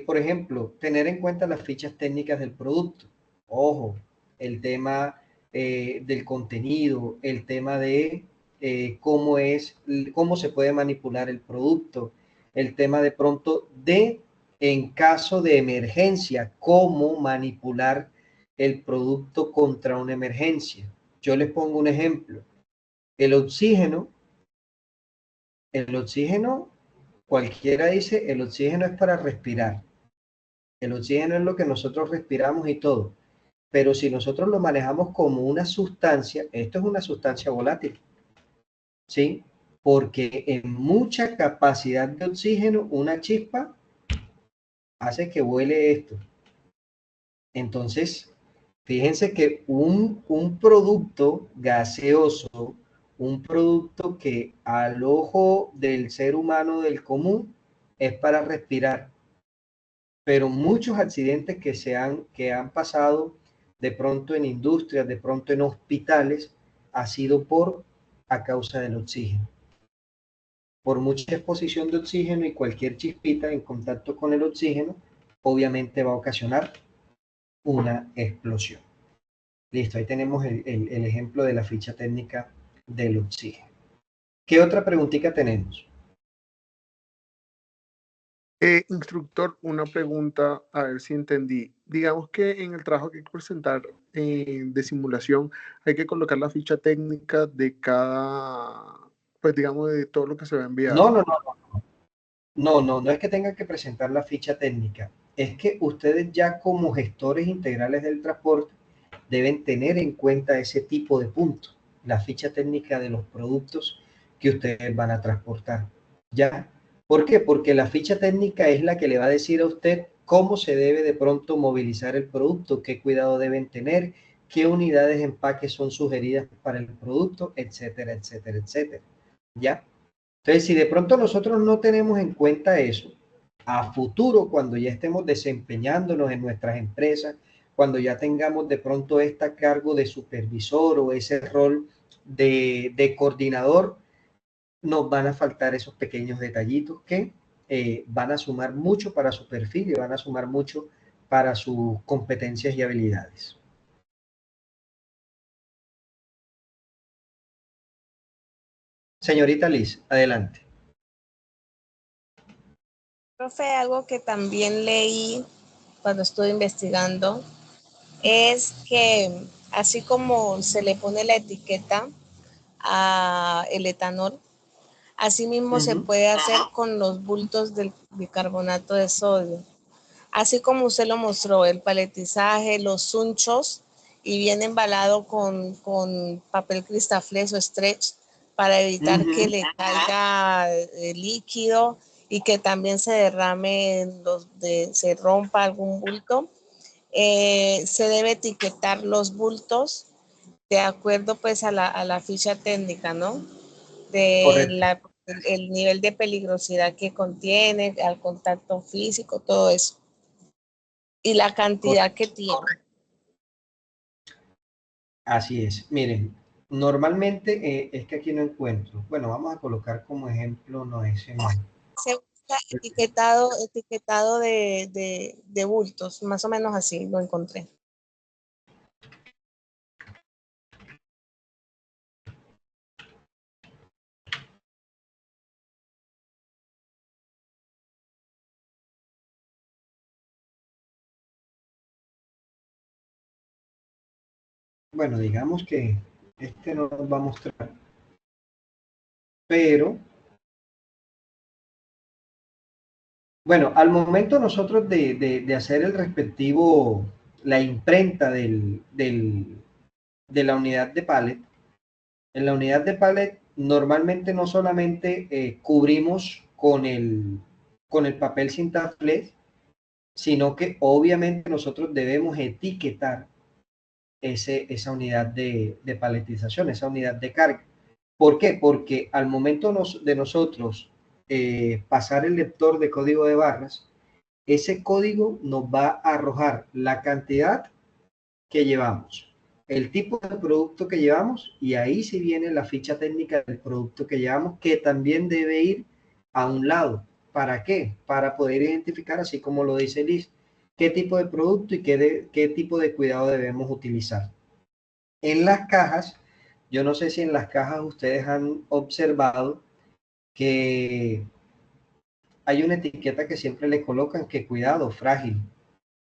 por ejemplo, tener en cuenta las fichas técnicas del producto. Ojo, el tema del contenido, el tema de cómo se puede manipular el producto, el tema de pronto de, en caso de emergencia, cómo manipular el producto contra una emergencia. Yo les pongo un ejemplo. El oxígeno, cualquiera dice, el oxígeno es para respirar. El oxígeno es lo que nosotros respiramos y todo. Pero si nosotros lo manejamos como una sustancia, esto es una sustancia volátil, ¿sí? Porque en mucha capacidad de oxígeno, una chispa hace que vuele esto. Entonces, fíjense que un producto gaseoso, un producto que al ojo del ser humano del común es para respirar, pero muchos accidentes que han pasado de pronto en industrias, de pronto en hospitales, ha sido a causa del oxígeno. Por mucha exposición de oxígeno y cualquier chispita en contacto con el oxígeno, obviamente va a ocasionar una explosión. Listo, ahí tenemos el ejemplo de la ficha técnica del oxígeno. ¿Qué otra preguntita tenemos? Instructor, una pregunta, a ver si entendí. Digamos que en el trabajo que hay que presentar de simulación, hay que colocar la ficha técnica de cada, pues digamos, de todo lo que se va a enviar. No es que tengan que presentar la ficha técnica, es que ustedes ya como gestores integrales del transporte deben tener en cuenta ese tipo de puntos, la ficha técnica de los productos que ustedes van a transportar. ¿Ya? ¿Por qué? Porque la ficha técnica es la que le va a decir a usted cómo se debe de pronto movilizar el producto, qué cuidado deben tener, qué unidades de empaque son sugeridas para el producto, etcétera, etcétera, etcétera. ¿Ya? Entonces, si de pronto nosotros no tenemos en cuenta eso, a futuro, cuando ya estemos desempeñándonos en nuestras empresas, cuando ya tengamos de pronto este cargo de supervisor o ese rol de coordinador, nos van a faltar esos pequeños detallitos que van a sumar mucho para su perfil y van a sumar mucho para sus competencias y habilidades. Señorita Liz, adelante. Profe, algo que también leí cuando estuve investigando es que así como se le pone la etiqueta a el etanol, así mismo se puede hacer con los bultos del bicarbonato de sodio. Así como usted lo mostró, el paletizaje, los sunchos, y viene embalado con papel cristaflex o stretch para evitar que le caiga líquido y que también se derrame, se rompa algún bulto. Se debe etiquetar los bultos de acuerdo pues a la ficha técnica, ¿no? El nivel de peligrosidad que contiene, al contacto físico, todo eso. Y la cantidad que tiene. Así es. Miren, normalmente es que aquí no encuentro. Bueno, vamos a colocar como ejemplo, no ese no. Se busca etiquetado de bultos, más o menos así lo encontré. Bueno, digamos que este no nos va a mostrar, pero bueno, al momento nosotros de hacer el respectivo, la imprenta de la unidad de pallet, en la unidad de pallet normalmente no solamente cubrimos con el papel cinta flex, sino que obviamente nosotros debemos etiquetar esa unidad de paletización, esa unidad de carga. ¿Por qué? Porque al momento de nosotros pasar el lector de código de barras, ese código nos va a arrojar la cantidad que llevamos, el tipo de producto que llevamos, y ahí sí viene la ficha técnica del producto que llevamos, que también debe ir a un lado, ¿Para qué? Para poder identificar, así como lo dice Liz, qué tipo de producto y qué tipo de cuidado debemos utilizar. En las cajas, yo no sé si en las cajas ustedes han observado que hay una etiqueta que siempre le colocan que cuidado, frágil,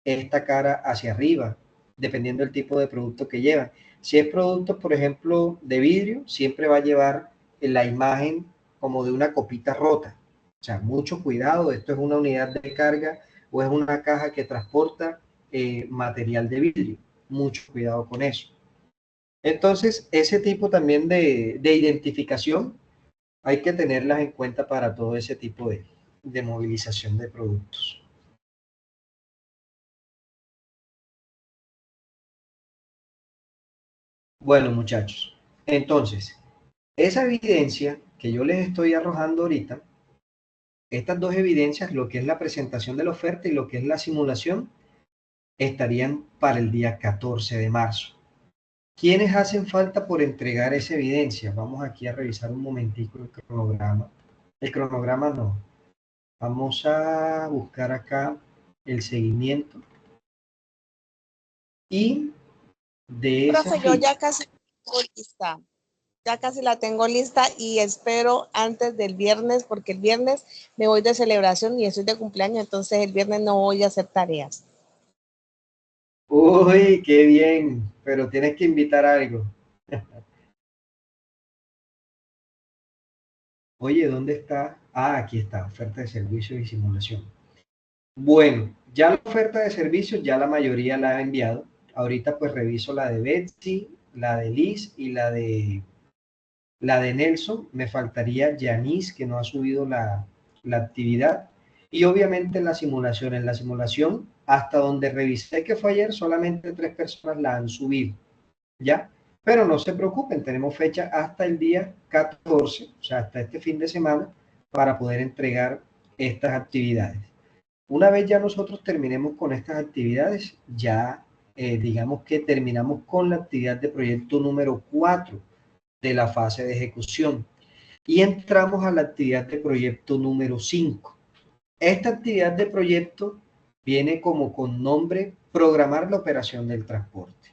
esta cara hacia arriba, dependiendo del tipo de producto que llevan. Si es producto, por ejemplo, de vidrio, siempre va a llevar la imagen como de una copita rota. O sea, mucho cuidado, esto es una unidad de carga o es una caja que transporta material de vidrio. Mucho cuidado con eso. Entonces, ese tipo también de identificación hay que tenerlas en cuenta para todo ese tipo de movilización de productos. Bueno, muchachos, entonces, esa evidencia que yo les estoy arrojando ahorita, estas dos evidencias, lo que es la presentación de la oferta y lo que es la simulación, estarían para el día 14 de marzo. ¿Quiénes hacen falta por entregar esa evidencia? Vamos aquí a revisar un momentico el cronograma. El cronograma no. Vamos a buscar acá el seguimiento. Y de esa Profe, yo ya casi tengo lista. Ya casi la tengo lista y espero antes del viernes, porque el viernes me voy de celebración y estoy de cumpleaños, entonces el viernes no voy a hacer tareas. Uy, qué bien, pero tienes que invitar algo. Oye, ¿dónde está? Ah, aquí está, oferta de servicios y simulación. Bueno, ya la oferta de servicios ya la mayoría la ha enviado. Ahorita pues reviso la de Betsy, la de Liz y la de Nelson. Me faltaría Janice, que no ha subido la actividad. Y obviamente en la simulación, hasta donde revisé que fue ayer, solamente 3 personas la han subido. ¿Ya? Pero no se preocupen, tenemos fecha hasta el día 14, o sea, hasta este fin de semana, para poder entregar estas actividades. Una vez ya nosotros terminemos con estas actividades, ya digamos que terminamos con la actividad de proyecto número 4 de la fase de ejecución y entramos a la actividad de proyecto número 5. Esta actividad de proyecto viene como con nombre programar la operación del transporte.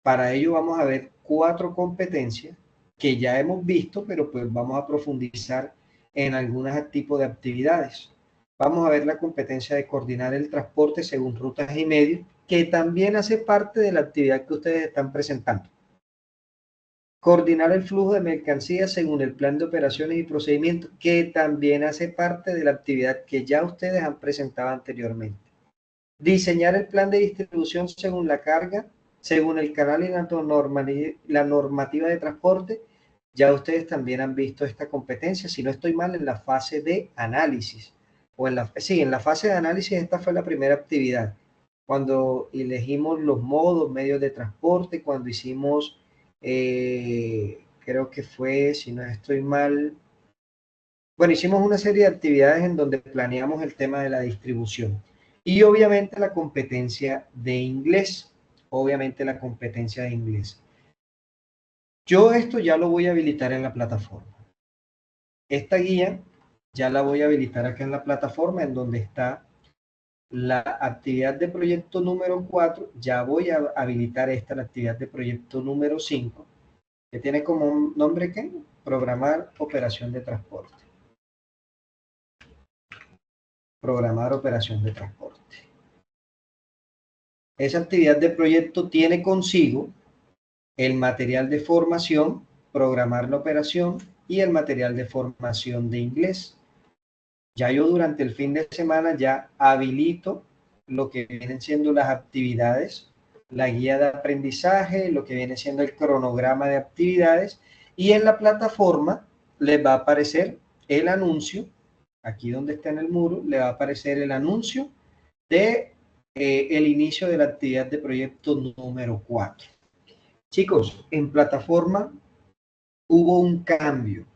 Para ello vamos a ver 4 competencias que ya hemos visto, pero pues vamos a profundizar en algunos tipos de actividades. Vamos a ver la competencia de coordinar el transporte según rutas y medios, que también hace parte de la actividad que ustedes están presentando. Coordinar el flujo de mercancías según el plan de operaciones y procedimientos, que también hace parte de la actividad que ya ustedes han presentado anteriormente. Diseñar el plan de distribución según la carga, según el canal y la normativa de transporte. Ya ustedes también han visto esta competencia, si no estoy mal, en la fase de análisis. En la fase de análisis esta fue la primera actividad. Cuando elegimos los modos, medios de transporte, cuando hicimos, creo que fue, si no estoy mal, bueno, hicimos una serie de actividades en donde planeamos el tema de la distribución. Y obviamente la competencia de inglés. Yo esto ya lo voy a habilitar en la plataforma. Esta guía ya la voy a habilitar acá en la plataforma en donde está la actividad de proyecto número 4. Ya voy a habilitar la actividad de proyecto número 5, que tiene como un nombre que programar operación de transporte. Programar operación de transporte. Esa actividad de proyecto tiene consigo el material de formación, programar la operación y el material de formación de inglés. Ya yo durante el fin de semana ya habilito lo que vienen siendo las actividades, la guía de aprendizaje, lo que viene siendo el cronograma de actividades y en la plataforma les va a aparecer el anuncio, aquí donde está en el muro, le va a aparecer el anuncio de el inicio de la actividad de proyecto número 4. Chicos, en plataforma hubo un cambio.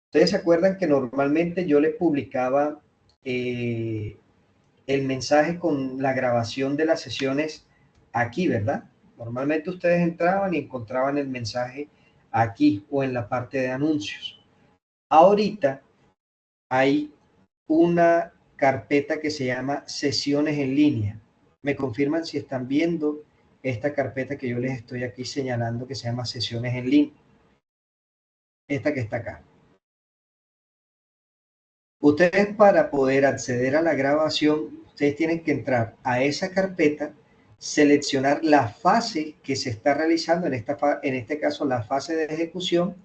Ustedes se acuerdan que normalmente yo les publicaba el mensaje con la grabación de las sesiones aquí, ¿verdad? Normalmente ustedes entraban y encontraban el mensaje aquí o en la parte de anuncios. Ahorita hay una carpeta que se llama sesiones en línea. Me confirman si están viendo esta carpeta que yo les estoy aquí señalando que se llama sesiones en línea. Esta que está acá. Ustedes, para poder acceder a la grabación, ustedes tienen que entrar a esa carpeta, seleccionar la fase que se está realizando, en este caso la fase de ejecución,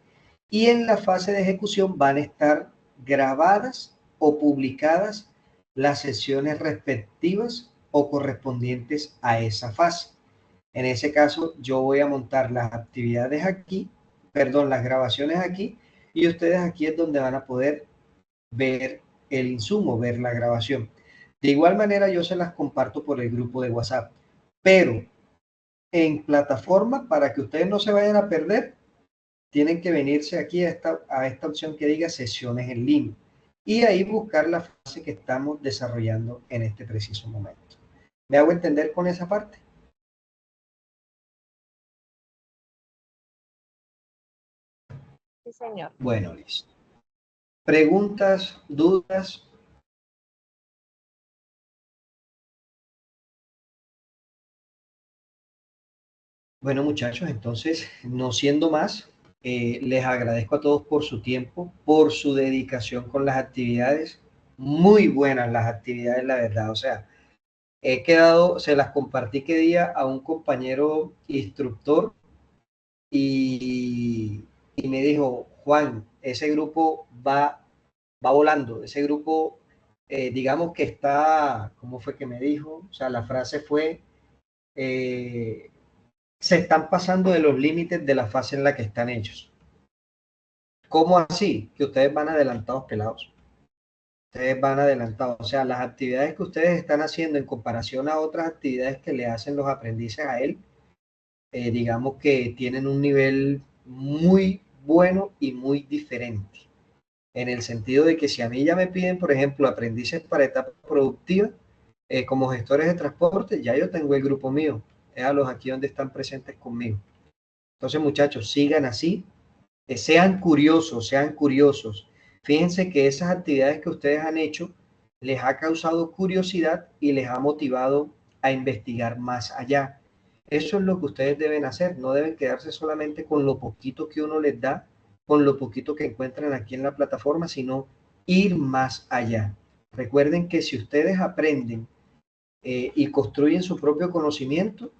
y en la fase de ejecución van a estar grabadas o publicadas las sesiones respectivas o correspondientes a esa fase. En ese caso, yo voy a montar las actividades aquí, perdón, las grabaciones aquí, y ustedes aquí es donde van a poder ver el insumo, ver la grabación. De igual manera, yo se las comparto por el grupo de WhatsApp, pero en plataforma, para que ustedes no se vayan a perder, tienen que venirse aquí a esta opción que diga sesiones en línea y ahí buscar la fase que estamos desarrollando en este preciso momento. ¿Me hago entender con esa parte? Sí, señor. Bueno, listo. ¿Preguntas, dudas? Bueno, muchachos, entonces, no siendo más, les agradezco a todos por su tiempo, por su dedicación con las actividades. Muy buenas las actividades, la verdad. O sea, se las compartí que día a un compañero instructor y me dijo, Juan, ese grupo va volando, ese grupo, digamos que está, ¿cómo fue que me dijo? O sea, la frase fue, se están pasando de los límites de la fase en la que están ellos. ¿Cómo así? Que ustedes van adelantados, pelados. Ustedes van adelantados. O sea, las actividades que ustedes están haciendo en comparación a otras actividades que le hacen los aprendices a él, digamos que tienen un nivel muy bueno y muy diferente. En el sentido de que si a mí ya me piden, por ejemplo, aprendices para etapa productiva, como gestores de transporte, ya yo tengo el grupo mío, a los aquí donde están presentes conmigo. Entonces, muchachos, sigan así, sean curiosos, sean curiosos. Fíjense que esas actividades que ustedes han hecho les ha causado curiosidad y les ha motivado a investigar más allá. Eso es lo que ustedes deben hacer, no deben quedarse solamente con lo poquito que uno les da, con lo poquito que encuentran aquí en la plataforma, sino ir más allá. Recuerden que si ustedes aprenden y construyen su propio conocimiento,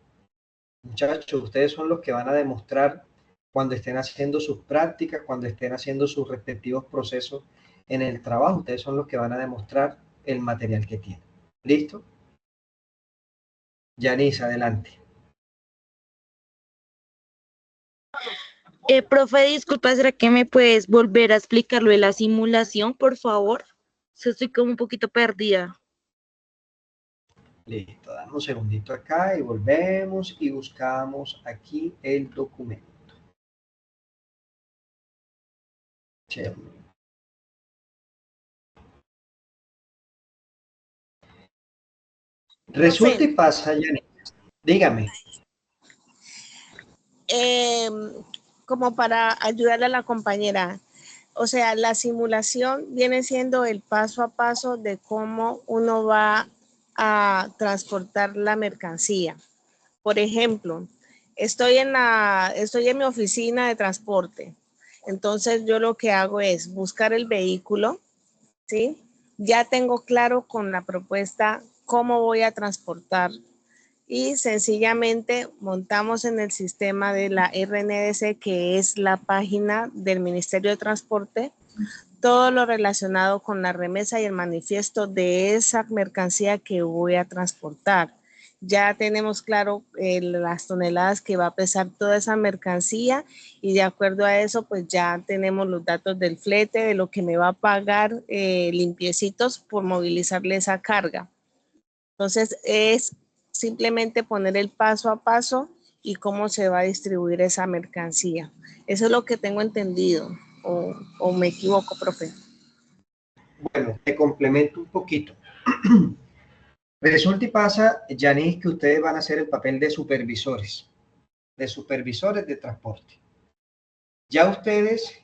muchachos, ustedes son los que van a demostrar cuando estén haciendo sus prácticas, cuando estén haciendo sus respectivos procesos en el trabajo, ustedes son los que van a demostrar el material que tienen. ¿Listo? Yanis, adelante. Profe, disculpa, ¿será que me puedes volver a explicar lo de la simulación, por favor? Estoy como un poquito perdida. Listo, dame un segundito acá y volvemos y buscamos aquí el documento. Chévere. Resulta y pasa, Yanis. Dígame. Como para ayudarle a la compañera, o sea, la simulación viene siendo el paso a paso de cómo uno va a transportar la mercancía. Por ejemplo, estoy en mi oficina de transporte. Entonces yo lo que hago es buscar el vehículo, ¿sí? Ya tengo claro con la propuesta cómo voy a transportar y sencillamente montamos en el sistema de la RNDC, que es la página del Ministerio de Transporte, todo lo relacionado con la remesa y el manifiesto de esa mercancía que voy a transportar. Ya tenemos claro las toneladas que va a pesar toda esa mercancía y de acuerdo a eso pues ya tenemos los datos del flete, de lo que me va a pagar limpiecitos por movilizarle esa carga. Entonces es simplemente poner el paso a paso y cómo se va a distribuir esa mercancía. Eso es lo que tengo entendido. ¿O me equivoco, profe? Bueno, te complemento un poquito. Resulta y pasa, Yanis, que ustedes van a hacer el papel de supervisores de transporte. Ya ustedes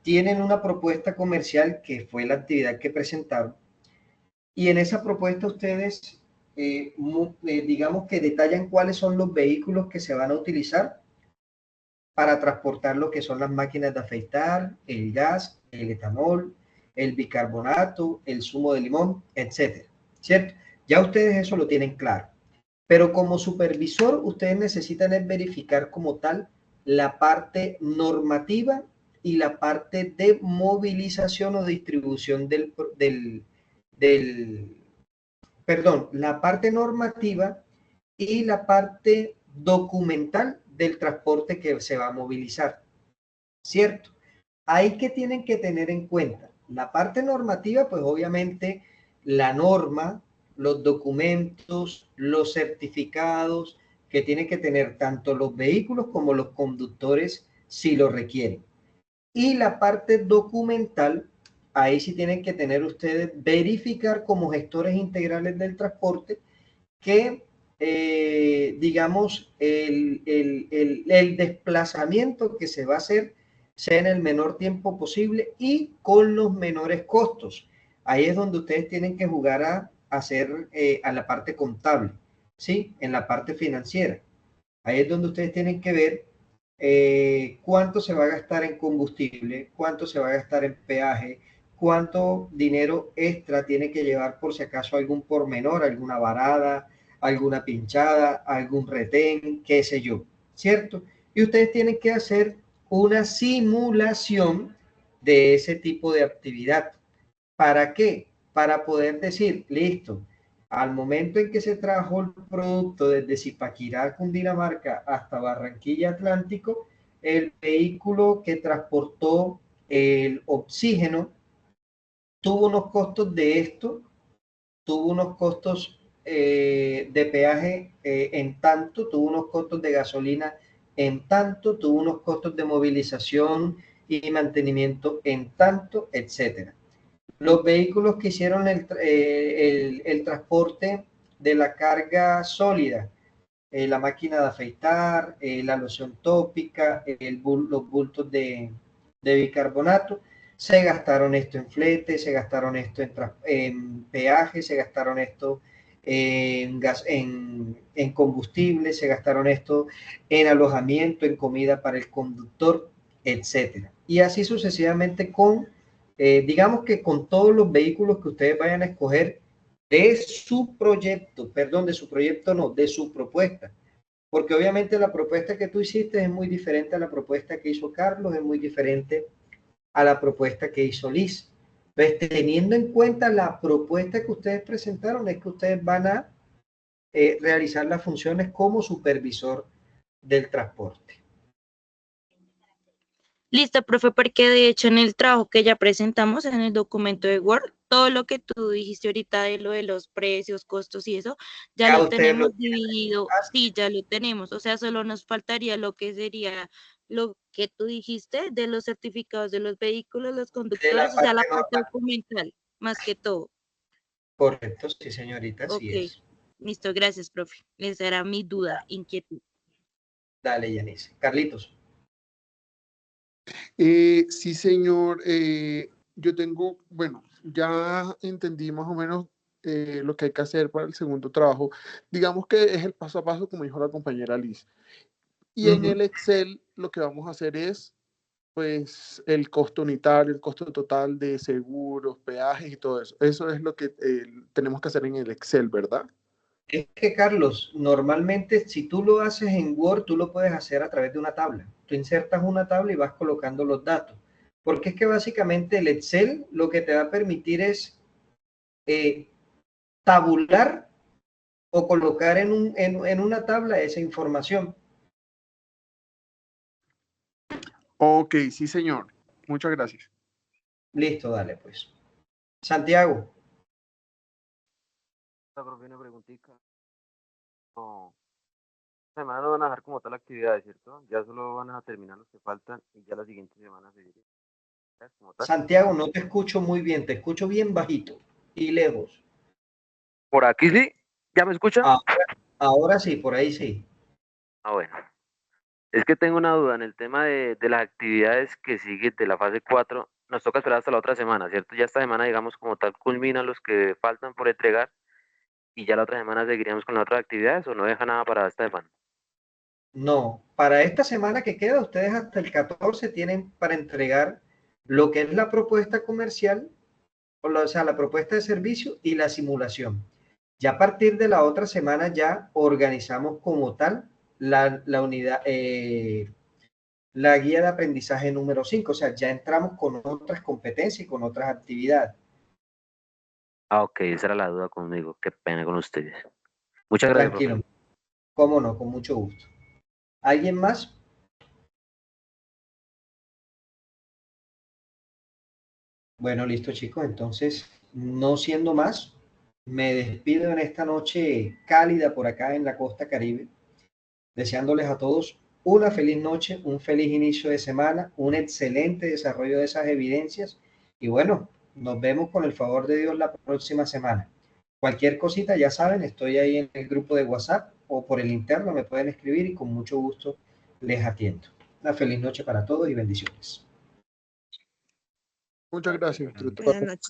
tienen una propuesta comercial que fue la actividad que presentaron y en esa propuesta ustedes digamos que detallan cuáles son los vehículos que se van a utilizar para transportar lo que son las máquinas de afeitar, el gas, el etanol, el bicarbonato, el zumo de limón, etcétera, ¿cierto? Ya ustedes eso lo tienen claro. Pero como supervisor, ustedes necesitan verificar como tal la parte normativa y la parte de movilización o distribución perdón, la parte normativa y la parte documental del transporte que se va a movilizar, ¿cierto? Ahí que tienen que tener en cuenta la parte normativa, pues obviamente la norma, los documentos, los certificados que tienen que tener tanto los vehículos como los conductores si lo requieren. Y la parte documental, ahí sí tienen que tener ustedes, verificar como gestores integrales del transporte que, digamos, el desplazamiento que se va a hacer sea en el menor tiempo posible y con los menores costos. Ahí es donde ustedes tienen que jugar a hacer a la parte contable, ¿sí? En la parte financiera. Ahí es donde ustedes tienen que ver cuánto se va a gastar en combustible, cuánto se va a gastar en peaje, cuánto dinero extra tiene que llevar por si acaso algún pormenor, alguna varada, alguna pinchada, algún retén, qué sé yo, ¿cierto? Y ustedes tienen que hacer una simulación de ese tipo de actividad. ¿Para qué? Para poder decir, listo, al momento en que se trajo el producto desde Zipaquirá, Cundinamarca, hasta Barranquilla Atlántico, el vehículo que transportó el oxígeno tuvo unos costos de esto, tuvo unos costos de peaje en tanto, tuvo unos costos de gasolina en tanto, tuvo unos costos de movilización y mantenimiento en tanto, etcétera. Los vehículos que hicieron el transporte de la carga sólida, la máquina de afeitar, la loción tópica, los bultos de bicarbonato, se gastaron esto en flete, se gastaron esto en peaje, se gastaron esto en combustible, se gastaron esto en alojamiento, en comida para el conductor, etcétera. Y así sucesivamente con digamos que con todos los vehículos que ustedes vayan a escoger de su proyecto, perdón, de su proyecto no, de su propuesta, porque obviamente la propuesta que tú hiciste es muy diferente a la propuesta que hizo Carlos, es muy diferente a la propuesta que hizo Liz. Entonces, teniendo en cuenta la propuesta que ustedes presentaron, es que ustedes van a realizar las funciones como supervisor del transporte. Listo, profe, porque de hecho en el trabajo que ya presentamos en el documento de Word, todo lo que tú dijiste ahorita de lo de los precios, costos y eso, ya lo tenemos dividido, sí, ya lo tenemos, o sea, solo nos faltaría lo que sería lo que tú dijiste de los certificados de los vehículos, los conductores, o sea, la parte documental, más que todo. Correcto, sí, señorita, Ok, sí es. listo, gracias, profe. Esa era mi duda, inquietud. Dale, Yanice. Carlitos. Sí, señor. Yo tengo, bueno, ya entendí más o menos lo que hay que hacer para el segundo trabajo. Digamos que es el paso a paso, como dijo la compañera Liz. Y en el Excel lo que vamos a hacer es, pues, el costo unitario, el costo total de seguros, peajes y todo eso. Eso es lo que tenemos que hacer en el Excel, ¿verdad? Es que, Carlos, normalmente si tú lo haces en Word, tú lo puedes hacer a través de una tabla. Tú insertas una tabla y vas colocando los datos. Porque es que básicamente el Excel lo que te va a permitir es tabular o colocar en una tabla esa información. Ok, sí, señor. Muchas gracias. Listo, dale, pues. Santiago. Una preguntita. No, semana no van a dejar como tal actividades, ¿cierto? Ya solo van a terminar los que faltan y ya la siguiente semana seguiría. Santiago, no te escucho muy bien, te escucho bien bajito y lejos. ¿Por aquí sí? ¿Ya me escuchan? Ahora sí, por ahí sí. Ah, bueno. Es que tengo una duda en el tema de las actividades que siguen de la fase 4. Nos toca esperar hasta la otra semana, ¿cierto? Ya esta semana, digamos, como tal, culminan los que faltan por entregar y ya la otra semana seguiríamos con las otras actividades o no deja nada para esta semana. No, para esta semana que queda, ustedes hasta el 14 tienen para entregar lo que es la propuesta comercial, o sea, la propuesta de servicio y la simulación. Ya a partir de la otra semana ya organizamos como tal la unidad, la guía de aprendizaje número 5, o sea, ya entramos con otras competencias y con otras actividades. Ah, ok, esa era la duda conmigo. Qué pena con ustedes. Muchas gracias, profe. Tranquilo, cómo no, con mucho gusto. ¿Alguien más? Bueno, listo, chicos. Entonces, no siendo más, me despido en esta noche cálida por acá en la costa Caribe, deseándoles a todos una feliz noche, un feliz inicio de semana, un excelente desarrollo de esas evidencias y bueno, nos vemos con el favor de Dios la próxima semana. Cualquier cosita, ya saben, estoy ahí en el grupo de WhatsApp o por el interno me pueden escribir y con mucho gusto les atiendo. Una feliz noche para todos y bendiciones. Muchas gracias, instructor. Buenas noches.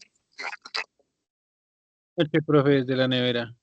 Noche, profe, desde la nevera.